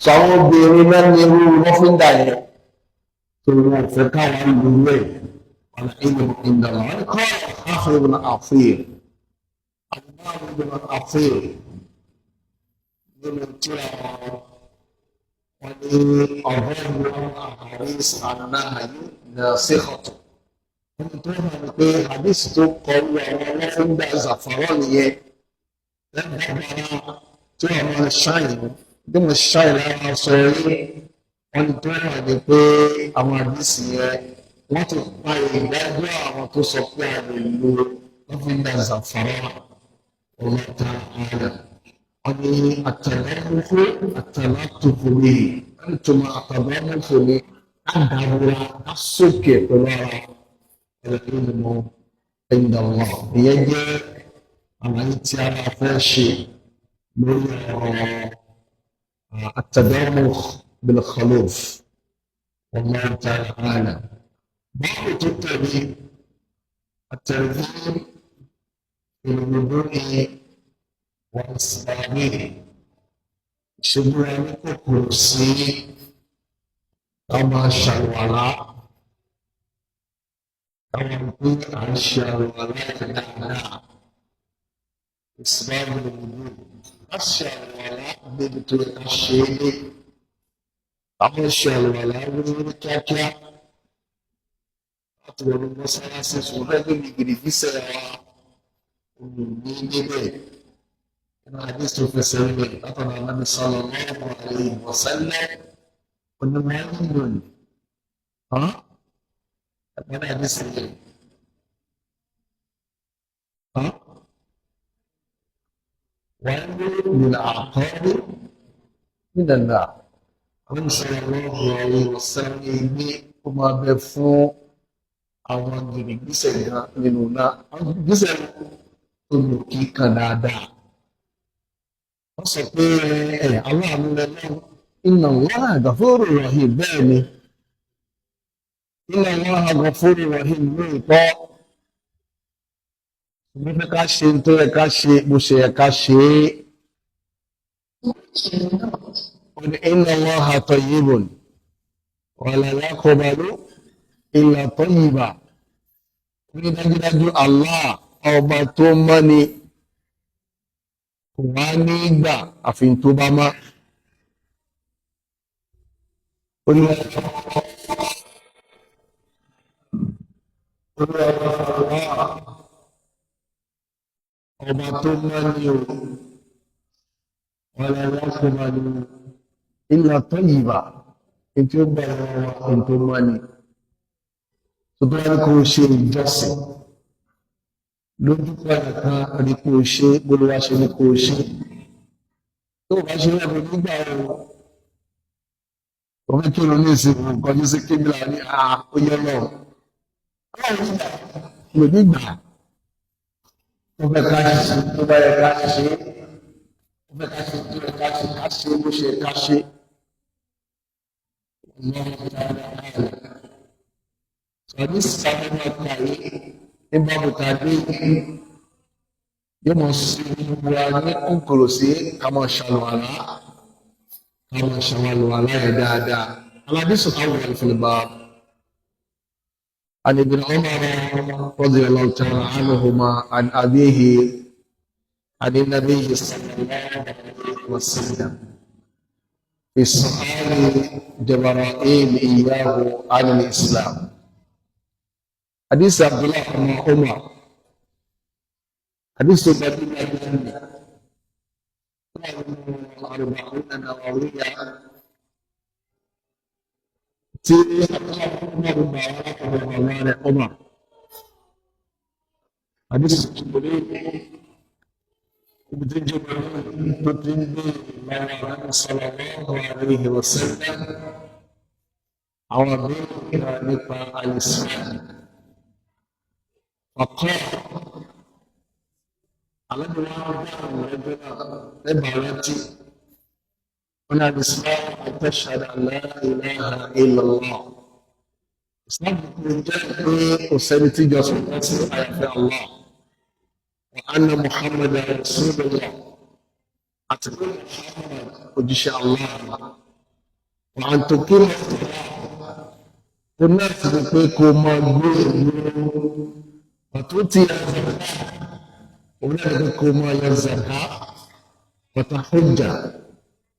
sọ àwọn obìnrin náà ní irú lọ́fíńdà yẹn tó wọ́n fẹ́ káwọn lù rẹ̀ ọ̀nà ìlú ìdàlọ́ wọn kọ́ àfihàn àfihàn àfihàn àfihàn nínú tí àwọn wọn ní ọ̀gọ́rùn-ún àhàrísì ànáhàyè náà síkọ̀tù wọn tó hàn ní pé àdìsí tó kọ wọ àwọn lọ́fíńdà zàfàrọ̀ nìyẹn lẹ́gbàá tí wọ́n máa ṣáyìn bí mo ṣáyìn lára sọ rí wọ́n ní tó wà ní pé àwọn àdìsí yẹn wọ́n ti pa ìdájọ́ àwọn tó sọ pé a lè lo lọ́fíńdà zàfàrà ọlọ́ta ààrẹ wọ́n ní àtàlámúfó àtàlátòfòlì wọ́n tó máa àtàlámúfòlì àdàbọ̀ra àsókè pẹ̀lú ara ẹ̀rọ ìmọ̀ ẹ̀ńdàwọ̀ ìyẹn jẹ́ àlàyé tí a máa fẹ́ ṣe lórí ọ̀rọ̀ التدرج بالخلوف والله تعالى أعلم. بعض التدريب الترغيب في الوضوء وإسبابه شبه كرسي كما شرع كما يقول عن الشرع إسباب الوضوء الشرع بيبتو الشيء àwọn iṣẹ́ àlùwàlá wíwíwí kíákíá láti wọnú mọ́sálásí ṣùgbọ́n bẹ́ẹ̀ ní gìrìgísẹ̀ wa ní níbẹ̀ nínú àdéhùn tó fẹsẹ̀ rẹ̀ látọ̀nà Ànábì sallallahu alaihi wasallam onímọ̀ ẹ̀yìn ẹ̀gbọ́n àdéhùn rẹ̀ wọ́n ń lò nílà àkọ́rí nílẹ̀ náà. Àwọn sallallahu alaihi wasallam ní ó máa bẹ fún àwọn gìrìgísẹ̀ nínú náà àwọn gìrìgísẹ̀ tó lò kí kan dáadáa wọ́n sọ pé aláàánú lẹ́lọ́ inna Allaha ghafurur rahim bẹ́ẹ̀ ni inna Allaha ghafurur rahim lóòótọ́ ṣùgbọ́n fẹ́ ká ṣe tó yẹ ká ṣe bó ṣe yẹ ká ṣe é. إن الله طيب ولا يقبل إلا طيبا ní dájúdájú Allah ọba tó mọ́ ni kò wá ní gbà àfihàn tó bá má ọba tó mọ́ ni o wala yaqbalu illa tayyiba tí ó gbà wọn tó mọ́ ni tó bá ní kó ṣe ìjọsìn lójú padà kan rí kó ṣe gbólówá ṣe ní kó ṣe tó bá ṣe rẹ̀ nígbà ọmọ kí ló ní ìsìnkú kọjú sí kébìlà ní oyè náà kò nígbà tó fẹ́ ká ṣe tó bá yẹ ká ṣe tó fẹ́ ká ṣe tó yẹ ká ṣe ká ṣe bó ṣe ká ṣe. Hadis sahabat kali Imam tadi dia masih buahnya konklusi kama syalwala ada al-hadis al-awwal fil bab an ibn Umar radhiyallahu ta'ala anhuma an abihi an nabi sallallahu alaihi wasallam fi su'ali Jibril iyyahu an al-islam. Hadis Abdullah bin Umar. Hadis Abdullah bin Umar. Al-Arba'un Nawawiyah. Ti Abdullah bin Umar. Hadis Jibril sallallahu alaihi wasallam. Awal nípa al-Islam. فقال على عبارتي هنا الإسلام أن تشهد أن لا إله إلا الله إسلام يقول وسيلتي جاسوس في الله وأن محمد رسول الله أتقول محمد وجيش الله وأن تقيم الناس بكم وتؤتي الزكاة أولادكم الزكاة وتحج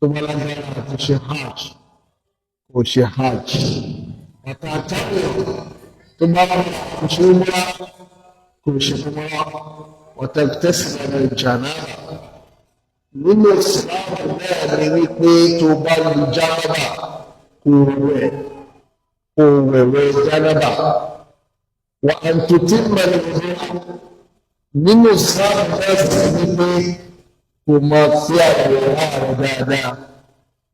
ثم لا تشي حاج وتعتمر ثم تشي عمرة وتغتسل من الجنابة nínú ìsìláàmù náà ni wípé tó bá lu jánábà kó wẹ̀wẹ̀ jánábà wà àǹtòtí mẹ́rin nínú ìsìláàmù náà sì ni wípé kò máa fi àwòrán rẹ̀ dáadáa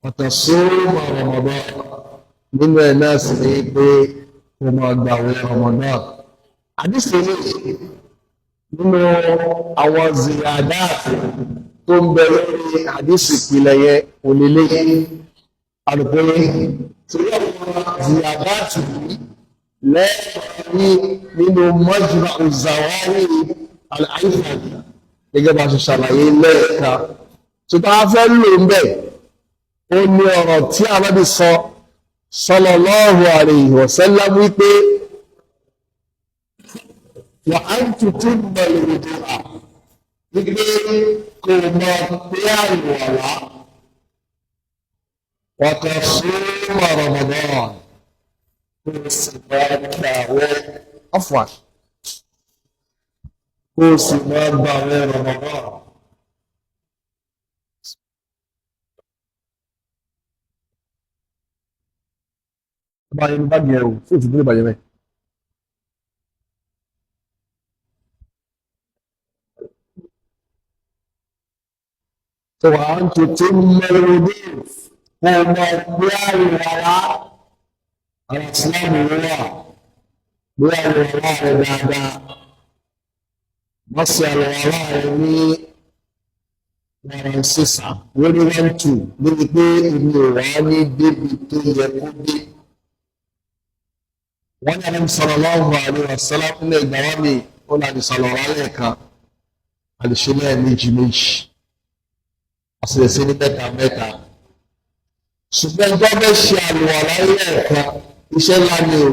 wàtàsóòmà Ramadan nínú ẹ̀ náà sì ni wípé kò máa gbàwẹ̀ Ramadan àdìsí nínú àwọn ziyadáàtì tó ń bẹ lórí àdìsí ìpìlẹ̀ yẹn òlélẹ́ àlùpẹ̀lẹ̀ torí àwọn ziyadáàtì yìí lẹ́yìn nínú Majma'u Zawahir al-Haythami gẹ́gẹ́ bá ṣe ṣàlàyé lẹ́ẹ̀ka tó bá fẹ́ lò ń bẹ̀ ó ní ọ̀rọ̀ tí Ànábì sọ sallallahu alayhi wa sallam wípé wà á ń tutù mọ̀lẹ̀ òjò à wípé kò mọ̀ pé àìwọ̀lá wàtà súnmọ̀ Ramadan kò sì máa gbàwẹ̀ afwan kò sì máa gbàwẹ̀ Ramadan. Báyìí ní báyìí ẹ̀rù fún ìtìdí ìbàjẹ́ mẹ́. tó wà á ń tutù mẹ́rọ̀dé kó o mọ bí àìwọ̀lá àwọn ìsìlámù wà bí àìwọ̀lá rẹ̀ dáadáa wọ́n sì àìwọ̀lá rẹ̀ ní wọ̀rọ̀ sísà lórí 1-2 níbi pé èmi ò wá ní débi tó yẹ kó dé. wọ́n ní Ànábì sallallahu alaihi wasallam ní ìgbà wọn mi ó láti sọ̀rọ̀ wálé kan àdìsílẹ̀ méjì àṣìlẹ̀sí ní mẹ́ta ṣùgbọ́n tó bẹ́ ṣe àlùwàlá lẹ́ẹ̀kan iṣẹ́ ńlá ni o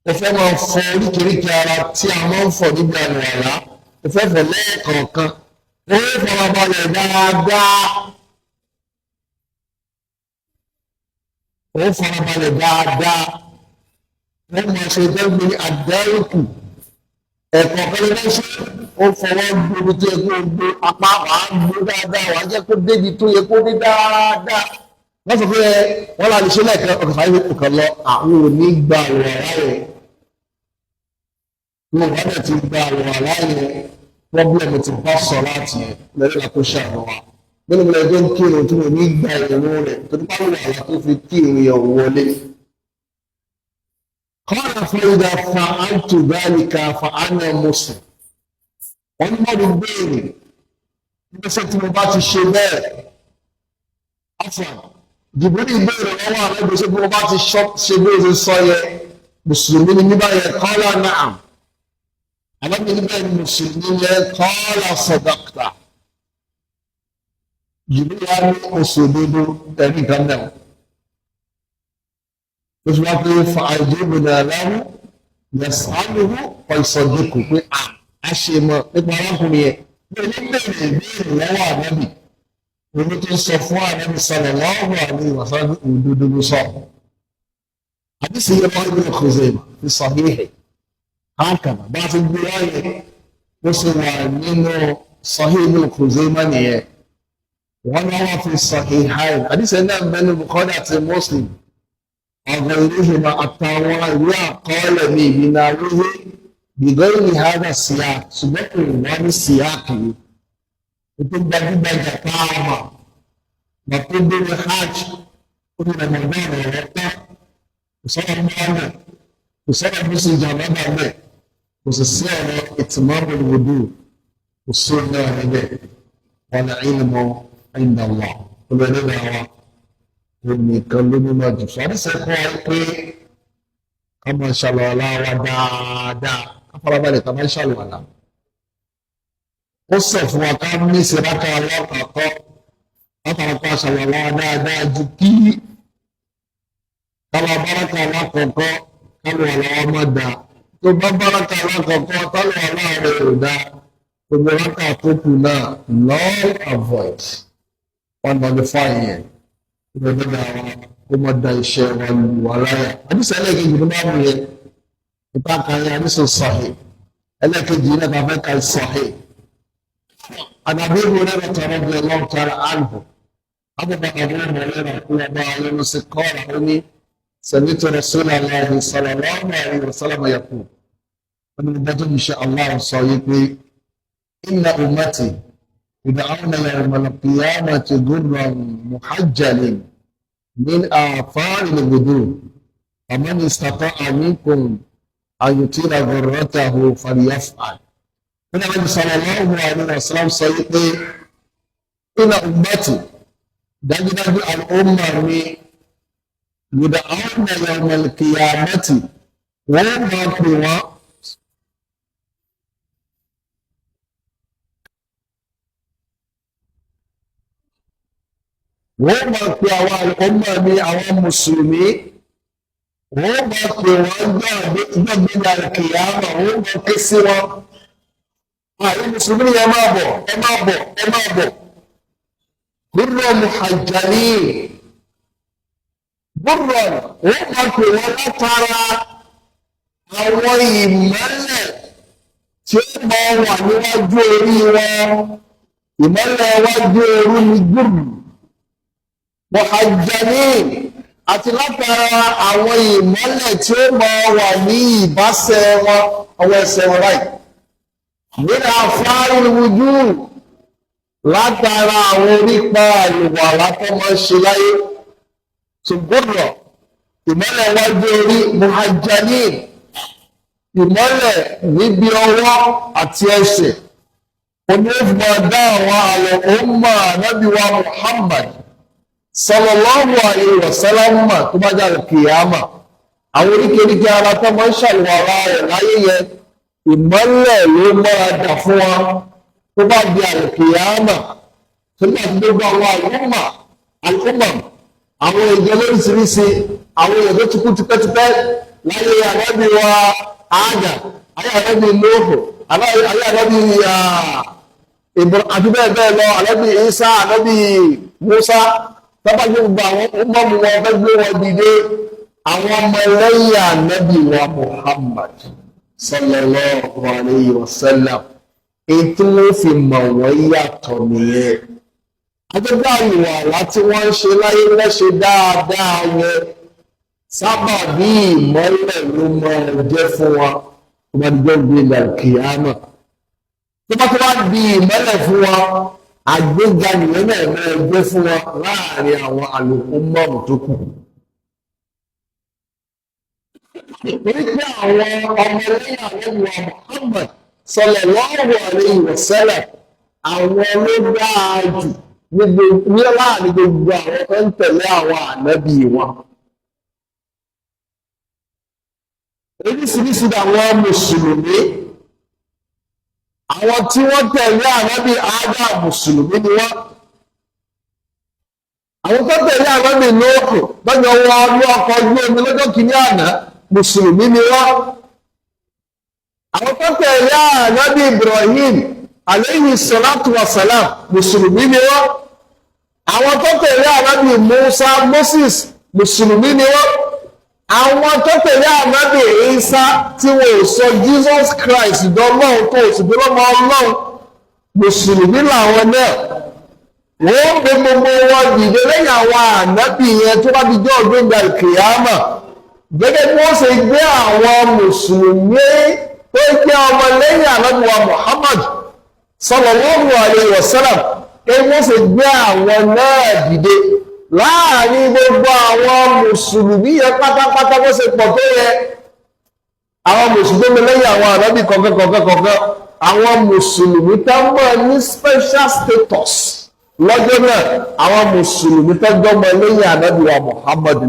ó fẹ́ máa fọ oríkèéríkèé ara tí a máa ń fọ níbi àlùwàlá ó fẹ́ fọ lẹ́ẹ̀kọ̀ọ̀kan ó farabalẹ̀ dáadáa wọ́n máa ṣe dẹ́gbẹ́ àdẹ́rùkù ẹ̀kọ́ kẹlẹ́lẹ́ ṣe ó fọwọ́ gbogbo tó yẹ kó gbé apá wàá gbé dáadáa wàá jẹ́ kó débi tó yẹ kó dé dáadáa wọ́n sọ pé wọ́n láti ṣe lẹ́ẹ̀kan ọkọ̀ fàáyé ọkọ̀ lọ àwọn ò ní gba àwọ̀ aláyẹ̀ ní ọ̀gá náà ti gba àwọ̀ aláyẹ̀ pọ́blẹ̀mù ti bá sọ láti ẹ̀ lẹ́yìn àkó ṣàrọ̀ wa nínú ilẹ̀ tó ń kírun tí mo ní gba ìrún rẹ̀ tó ní pàrọ̀ àlá tó fi kírun yẹn wọlé. قال فإذا فعلت ذلك فأنا مسلم wọ́n ní mọ́dún béèrè nígbàsẹ̀ tí mo bá ti ṣe bẹ́ẹ̀ afran jìbìrì ìbéèrè lọ́wọ́ àwọn ìgbésẹ̀ tí mo bá ti ṣe bí o ṣe sọ yẹ mùsùlùmí ni níbà yẹ qala na'am alábi níbẹ̀ ni mùsùlùmí yẹ qala sadaqta jìbìrì wá ní oṣù òdodo ẹ̀rí kan náà ó sì wá pé fa àìjẹ́bùnà aláwọ̀ yas'aluhu wa yusaddiqu pé a ṣe mọ̀ nípa arákùnrin yẹn bí ẹni bẹ̀rẹ̀ ìbéèrè lọ́wọ́ ànábì omi tó sọ fún ànábì sallallahu alaihi wasallam òdodo ló sọ. àdìsí yẹn wọ́n ní Khuzaimah fi sahihi hákàmà bá ti gbé wáyé ó sì wà nínú sahihi Khuzaimah nìyẹn wọ́n ní wọ́n fi sahihayn àdìsí náà bẹ́ẹ̀ Bukhari àti Muslim ọ̀gá ìlúhìmọ̀ àtàwọn ìwé àkọọ́lẹ̀ ní ìbínà lóye bìgọ́rì hádà síyá ṣùgbọ́n kò wọ́n ní síyá kìí ètò gbajúgbajà káàmà bàtó bèrè hajj ó ní Ramadan rẹ̀ tán kò sọ́nà mọ́nà kò sọ́nà bí sì jà lọ́dà bẹ́ẹ̀ kò sì sí ọ̀rọ̀ ìtìmọ́mù wudu kò sí náà níbẹ̀ wal ilmu inda Allah olùwẹ̀lẹ́ náà wà nìkan ló ní máa jù sọ àdìsẹ́ kọ́ ẹ pé ká máa ṣàlùwàlá wa dáadáa ká farabalẹ̀ ká máa ṣàlùwàlá ó sọ fún wa ká ní ìsìnláka alákàtọ́ látara pa ṣàlùwàlá wa dáadáa ju kí tọ́lá báràkà alákọ̀ọ́kọ́ kálù àlàwà má da tó bá báràkà alákọ̀ọ́kọ́ kálù àlàwà rẹ̀ ò da gbogbo rákà tó kù náà null avoid wọn nullify yẹn gbogbo dára kó mọ da iṣẹ́ wa lù wá láyà àdìsẹ́ ẹlẹ́kejì ló bá mú yẹn ìta kan yẹn àdìsẹ́ sahih ẹlẹ́kejì yẹn náà fẹ́ ka sahih àdàbí ìwúrẹ́ rẹ̀ tọrọ bí ọlọ́run tọrọ àlùbọ̀ àbúkọ̀ àbúrò rẹ̀ kú ọba ayélu sí kọ́ọ̀rọ̀ ó ní سمعت رسول الله صلى الله عليه وسلم يقول ومن بدون إن شاء الله صيبي إن أمتي يدعون يوم القيامة غرا محجل من آثار الوضوء فمن استطاع منكم أن يطيل غرته فليفعل من النبي صلى الله عليه وسلم صيبي إن أمتي دجدج الأمة يدعون يوم القيامة وما قوى wọ́n máa pe àwọn àlùkọ́mọ́ ní àwọn mùsùlùmí wọ́n máa pe wọ́n gbọ́gbẹ́gbẹ́ àkìyàmọ̀ wọ́n máa ké sí wọn àwọn mùsùlùmí ẹ máa bọ̀ ẹ máa bọ̀ ẹ máa bọ̀ gúrọ̀ muhajjalin gúrọ̀ wọ́n máa pe wọ́n látara àwọn ìmọ́lẹ̀ tí ó máa wà níwájú orí wọn ìmọ́lẹ̀ wájú orí ní gúrù muhajjalin àti látara àwọn ìmọ́lẹ̀ tí ó máa wà ní ìbáṣẹ wọn ọwọ́ ẹsẹ̀ wọn báyìí nínú àfáàrí wujú látara àwọn orípa àlùwà látọmọ ṣe láyé ṣùgbọ́n ìmọ́lẹ̀ wájú orí muhajjalin ìmọ́lẹ̀ níbi ọwọ́ àti ẹsẹ̀ onífìmọ̀ dá àwọn àlọ́ ọmọ ànábì wa Muhammad sallallahu alayhi wa sallam tó bá jáde kìyàmà àwọn oríkèéríkèé ara tó máa ń ṣàlùwàrà rẹ̀ láyé yẹn ìmọ́lẹ̀ ló máa dà fún wa tó bá di àlùkìyàmà tó bá ti gbogbo àwọn àlùmọ̀ àwọn ìjọ lóríṣiríṣi àwọn èèyàn tó ti kú tipẹ́tipẹ́ láyé ànábì wa Áádà ayé ànábì Nóòhù ayé ànábì àti bẹ́ẹ̀ bẹ́ẹ̀ lọ ànábì Ìsá ànábì Mùsá tọ́bá gbogbo àwọn ọmọ wọn fẹ́ gbé wọn dìde àwọn ọmọ lẹ́yìn ànábì wa Muhammad sallallahu alayhi wa sallam ètò wọn fi mọ̀ wọ́n yàtọ̀ nìyẹn agbẹ́gbẹ́ àyùwà láti wọ́n ń ṣe láyé lẹ́ṣẹ̀ dáadáa yẹn sábà bí ìmọ́lẹ̀ ló máa jẹ́ fún wa tó bá dìjọ́ gbé ilẹ̀ kìámà tó bá tó bá di ìmọ́lẹ̀ fún wa àgbéga nìyẹn náà máa gbé fún wa láàrin àwọn àlùkùmọ́ọ̀mù tó kù. Torí pé àwọn ọmọlẹ́yìn àlẹ́wà Muhammad sallallahu alayhi wa sallam àwọn ló dáa jù ní láàrin gbogbo àwọn tó ń tẹ̀lé àwọn ànábì wọn. Oríṣiríṣi àwọn mùsùlùmí àwọn tí wọ́n tẹ̀lé ànábì Áádà mùsùlùmí ni wọ́n àwọn tó tẹ̀lé ànábì Nóòhù lọ́jọ́ wọn ní ọkọ̀ ojú omi lọ́jọ́ kìíní àná mùsùlùmí ni wọ́n àwọn tó tẹ̀lé ànábì Ibrahim alayhi salatu wa salam mùsùlùmí ni wọ́n àwọn tó tẹ̀lé ànábì Musa Moses mùsùlùmí ni wọ́n àwọn tó tẹ̀lé ànábì Ìsá tí wọ́n sọ Jesus Christ dọ́lọ́run tó sì bí lọ́mọ Ọlọ́run mùsùlùmí làwọn náà wọ́n gbé gbogbo wọn dìde lẹ́yìn àwọn ànábì yẹn tó bá di jọ́ ọ̀gbẹ́gbà kìyàmà gẹ́gẹ́ bí wọ́n ṣe gbé àwọn mùsùlùmí tó jẹ́ ọmọ lẹ́yìn ànábì wa Muhammad sallallahu alayhi wa sallam pé wọ́n ṣe gbé àwọn náà dìde láàrin gbogbo àwọn mùsùlùmí yẹn pátápátá bó ṣe pọ̀ tó yẹ àwọn mùsùlùmí lẹ́yìn àwọn ànábì kọ̀ọ̀kan àwọn mùsùlùmí tó mọ̀ ní special status lọ́jọ́ náà àwọn mùsùlùmí tó gbọ́mọ lẹ́yìn ànábì wa Muhammad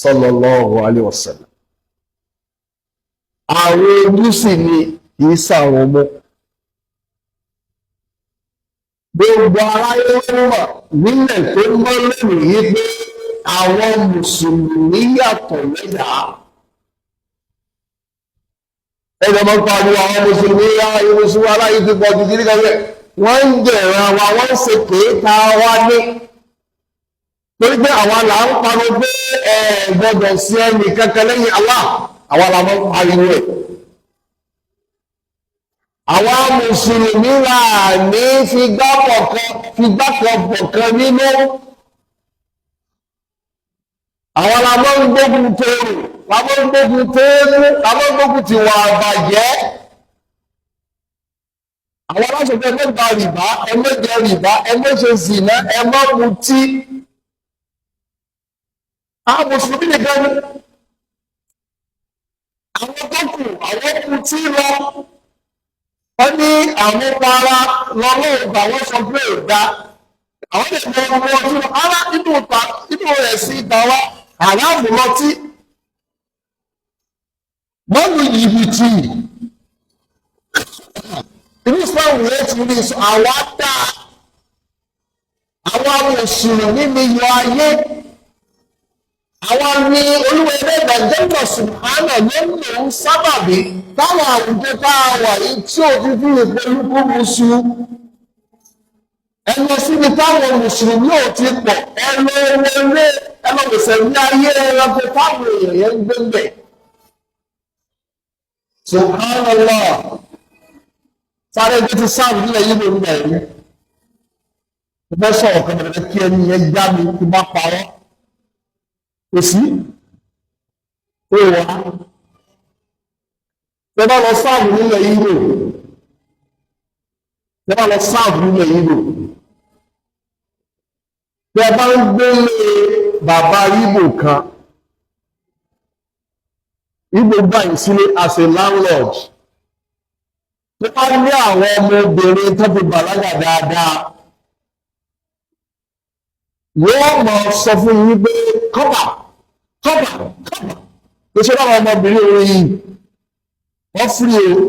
sallallahu alayhi wa sallam àwọn ojú sì ni kìí sàwọn ọmọ gbogbo aráyé mọ̀ nílẹ̀ tó mọ́ lónìí yìí pé àwọn mùsùlùmí yàtọ̀ lẹ́dàá. Ẹgbẹ́ mọ́ pariwo àwọn mùsùlùmí aláyé mùsùlùmí aláyé ti pọ̀ jù kiri kan rẹ̀. Wọ́n ń jẹ̀ràn wa, wọ́n ń ṣe kéèta wá ní. Torí pé àwọn là ń pariwo pé ẹ gbọ́dọ̀ sí ẹnì kankan lẹ́yìn Allah, àwọn là ń pariwo ẹ̀. Àwọn mùsùlùmí là ní figbákan bọ̀kan nínú. Àwọn la máa ń gbógun tóòrò, la máa ń gbógun tóòrò, la máa ń gbógun ti wà àbàjẹ́. Àwọn aláṣọ̀fẹ́ ẹgbẹ́gba rìbá, ẹgbẹ́jẹ rìbá, ẹgbẹ́ṣe zìnà, ẹmọ́ mutí. Àwọn mùsùlùmí nìkan ni. Àwọn tó kù, àwọn mutí lọ. Wọ́n ní àwọn para lọ́wọ́ ìgbà wọ́n sọ pé ò dá. Àwọn lè mọ ọmọ ọdún ara nínú rẹ̀ sí ìta wá. Àláàmù lọtí, mọ́nù jìbìtì, inú ìsìláàmù rẹ̀ ti rí sọ àwa dá àwọn mùsùlùmí ní yọ ayé, àwọn ní olúwa ẹlẹ́gbà jẹ́gbà sùhánà ló ń sábàbí táwọn àwùjọ tá a wà yìí tí ò fi fi ìpolú kó musu ẹnu síbi táwọn mùsùlùmí ò ti pọ̀ ẹlọ́wọ̀sẹ̀ ní ayé ẹranko táwọn èèyàn yẹn ń gbé bẹ̀. Subhanallah, sáré ẹgbẹ́ ti sáàbù nílẹ̀ yìí lórí ẹ̀rí. Mo fẹ́ sọ̀rọ̀ kan bẹ̀rẹ̀ kí ẹni yẹn já mi kí bá parọ́. Kò sí. Ó wà. Tẹ bá lọ sáàbù nílẹ̀ yìí lò. Tẹ bá lọ sáàbù nílẹ̀ yìí lò. Tẹ bá ń gbélé bàbá Ìgbò kan, Ìgbò gbà yín sílé as a landlord. Tó bá ní àwọn ọmọbìnrin tó fi bàlágà dáadáa, yóò mọ̀ sọ fún yín pé kọ́bà. Tó ṣe láwọn ọmọbìnrin orin yìí, wọ́n fúri o,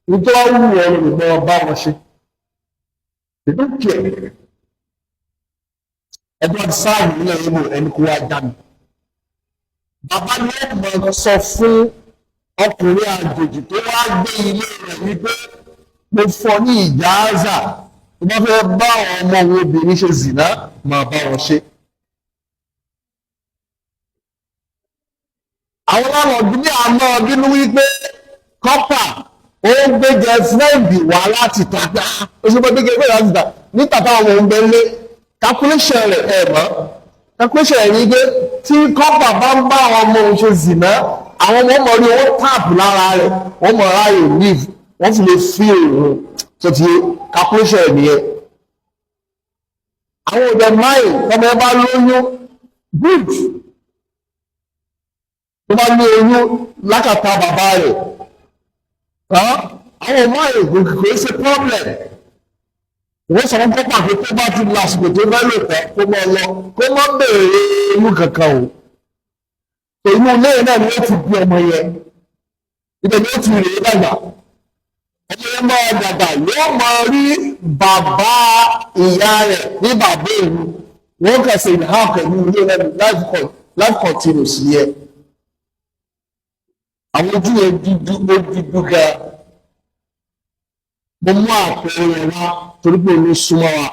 nítorí wọ́n wù ọ́ lòlùmọ́ bá wọn ṣe. They don't care. Ẹgbẹ́ sáàrùn nílẹ̀ Ìgbò ẹni kó wá dá mi. Bàbá ní ọmọ sọ fún ọkùnrin àjòjì tó wá gbé ilé rẹ̀ wípé mo fọ ní ìjáàzà tó bá fẹ́ bá àwọn ọmọ òun obìnrin ṣe zìnà máa bá wọn ṣe. Àwọn ọlọ́dún ní àmọ́ bínú wípé kọ́pà ó gbé gẹ́fúrẹ́ǹdì wá láti tàgbà ó ṣe pé gbé láti tà níta táwọn ọmọ òun bẹ lé calculation rẹ̀ mọ́ calculation rẹ̀ ní pé tí kọ́pà bá ń bá àwọn ọmọ òun ṣe zìnà àwọn ọmọ ọmọ rí owó táàpù lára rẹ̀ wọ́n mọ̀ ráyè leave wọ́n fi lè fi òun tó ti calculation rẹ̀ nìyẹn. Àwọn òde máì ọmọ ẹ bá lóyún good tó bá ní oyún lákàtà bàbá rẹ̀ àwọn máì kò ṣe problem. Wọ́n sọ fún pápá pé tó bá ti lásìkò tó bá lò tán kó mọ́ lọ kó mọ́ bèèrè inú kankan o. Inú ilé náà ni ó ti bí ọmọ yẹn. Ibẹ̀ ni ó ti rèé dàgbà. Ọmọ yẹn máa dàgbà yóò máa rí bàbá ìyá rẹ̀ ní bàbá òun. Wọ́n kàn sí ìhà pẹ̀lú ilé lẹ́nu life continues yẹ. Àwọn ojú yẹn dúdú gan. Mo mú àpẹẹrẹ wá torí pé olú súnmọ́ wa.